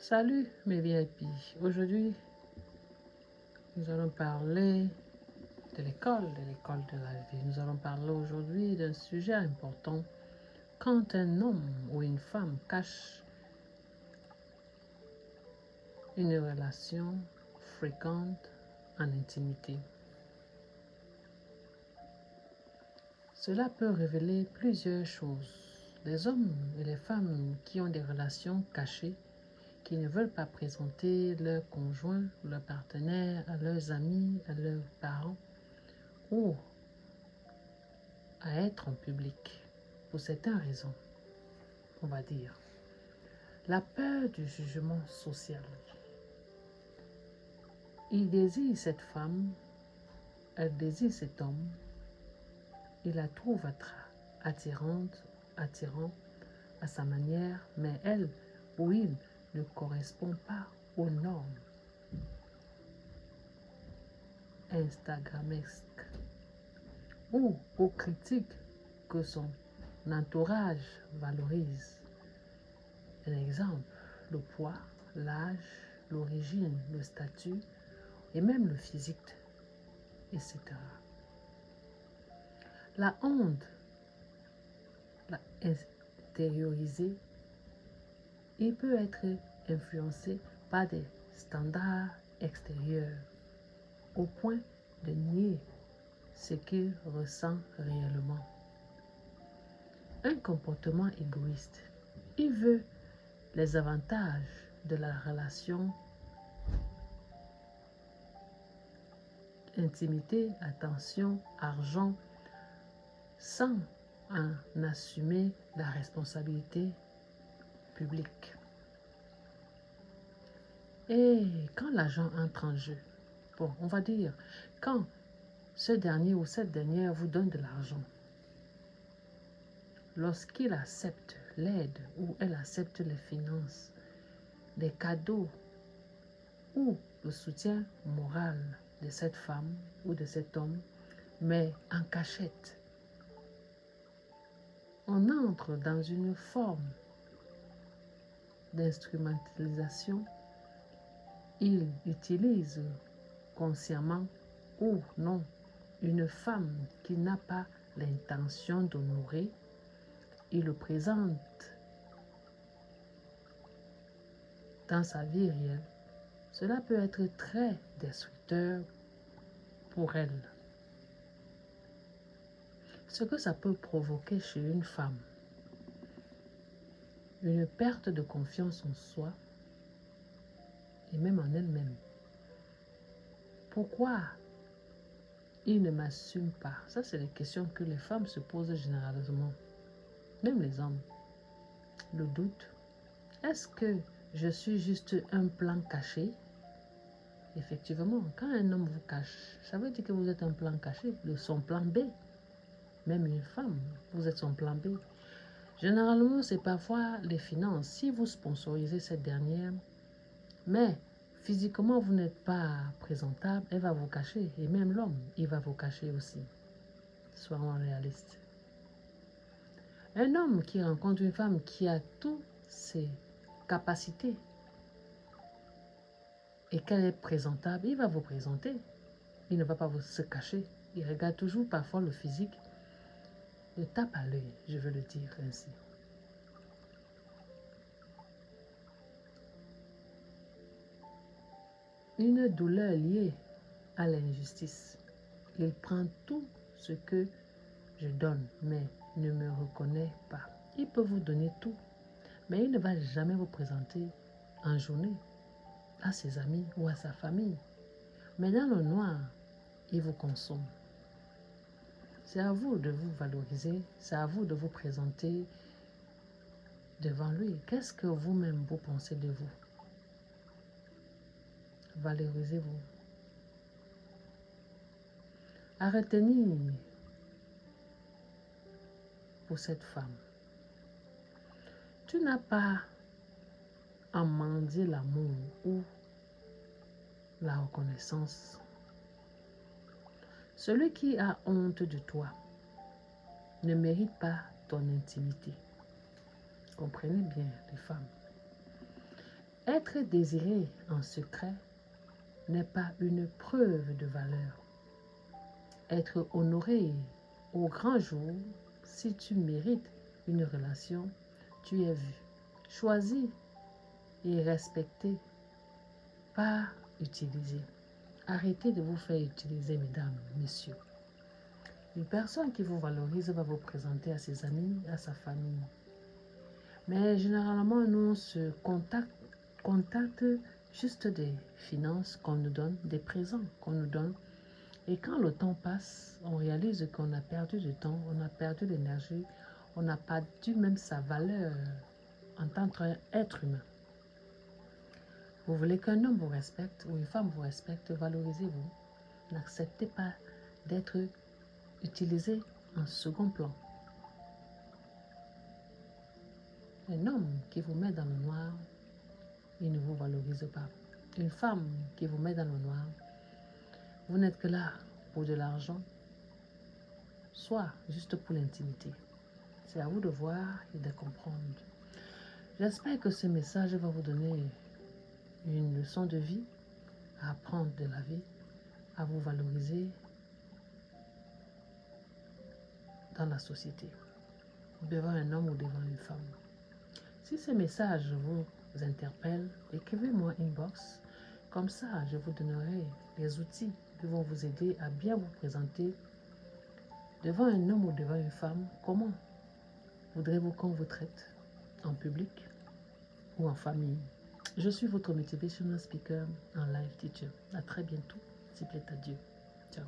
Salut mes VIP. Aujourd'hui, nous allons parler de l'école de la vie. Nous allons parler aujourd'hui d'un sujet important. Quand un homme ou une femme cache une relation fréquente en intimité. Cela peut révéler plusieurs choses. Les hommes et les femmes qui ont des relations cachées, qui ne veulent pas présenter leur conjoint, leur partenaire à leurs amis, à leurs parents ou à être en public pour certaines raisons, on va dire. La peur du jugement social. Il désire cette femme, elle désire cet homme, il la trouve attirant à sa manière, mais elle ou il ne correspond pas aux normes instagramesques ou aux critiques que son entourage valorise. Un exemple, le poids, l'âge, l'origine, le statut et même le physique, etc. La honte, la intériorisée, il peut être influencé par des standards extérieurs au point de nier ce qu'il ressent réellement. Un comportement égoïste. Il veut les avantages de la relation, intimité, attention, argent, sans en assumer la responsabilité publique. Et quand l'argent entre en jeu, bon, on va dire, quand ce dernier ou cette dernière vous donne de l'argent, lorsqu'il accepte l'aide ou elle accepte les finances, les cadeaux ou le soutien moral de cette femme ou de cet homme, mais en cachette, on entre dans une forme d'instrumentalisation. Il utilise consciemment ou non une femme qui n'a pas l'intention d'honorer. Il le présente dans sa vie réelle. Cela peut être très destructeur pour elle. Ce que ça peut provoquer chez une femme, une perte de confiance en soi et même en elle-même. Pourquoi il ne m'assume pas? Ça, c'est les questions que les femmes se posent généralement, même les hommes. Le doute. Est-ce que je suis juste un plan caché? Effectivement, quand un homme vous cache, ça veut dire que vous êtes un plan caché, son plan B. Même une femme, vous êtes son plan B. Généralement, c'est parfois les finances. Si vous sponsorisez cette dernière, mais physiquement, vous n'êtes pas présentable, elle va vous cacher. Et même l'homme, il va vous cacher aussi. Soyons réalistes. Un homme qui rencontre une femme qui a toutes ses capacités et qu'elle est présentable, il va vous présenter. Il ne va pas se cacher. Il regarde toujours parfois le physique. Le tape à l'œil, je veux le dire ainsi. Une douleur liée à l'injustice. Il prend tout ce que je donne, mais ne me reconnaît pas. Il peut vous donner tout, mais il ne va jamais vous présenter en journée à ses amis ou à sa famille. Mais dans le noir, il vous consomme. C'est à vous de vous valoriser, c'est à vous de vous présenter devant lui. Qu'est-ce que vous-même vous pensez de vous? Valorisez-vous. À retenir pour cette femme. Tu n'as pas à mendier l'amour ou la reconnaissance. Celui qui a honte de toi ne mérite pas ton intimité. Comprenez bien, les femmes. Être désiré en secret n'est pas une preuve de valeur. Être honoré au grand jour, si tu mérites une relation, tu es vu, choisi et respecté, pas utilisé. Arrêtez de vous faire utiliser, mesdames, messieurs. Une personne qui vous valorise va vous présenter à ses amis, à sa famille. Mais généralement, nous, on se contacte juste des finances qu'on nous donne, des présents qu'on nous donne. Et quand le temps passe, on réalise qu'on a perdu du temps, on a perdu l'énergie, on n'a pas dû même sa valeur en tant qu'être humain. Vous voulez qu'un homme vous respecte ou une femme vous respecte, valorisez-vous. N'acceptez pas d'être utilisé en second plan. Un homme qui vous met dans le noir, il ne vous valorise pas. Une femme qui vous met dans le noir, vous n'êtes que là pour de l'argent, soit juste pour l'intimité. C'est à vous de voir et de comprendre. J'espère que ce message va vous donner une leçon de vie, à apprendre de la vie, à vous valoriser dans la société, devant un homme ou devant une femme. Si ce message vous interpelle, écrivez-moi inbox. Comme ça, je vous donnerai les outils qui vont vous aider à bien vous présenter devant un homme ou devant une femme. Comment voudrez-vous qu'on vous traite en public ou en famille? Je suis votre motivational speaker en live teacher. À très bientôt, s'il plaît à Dieu. Ciao.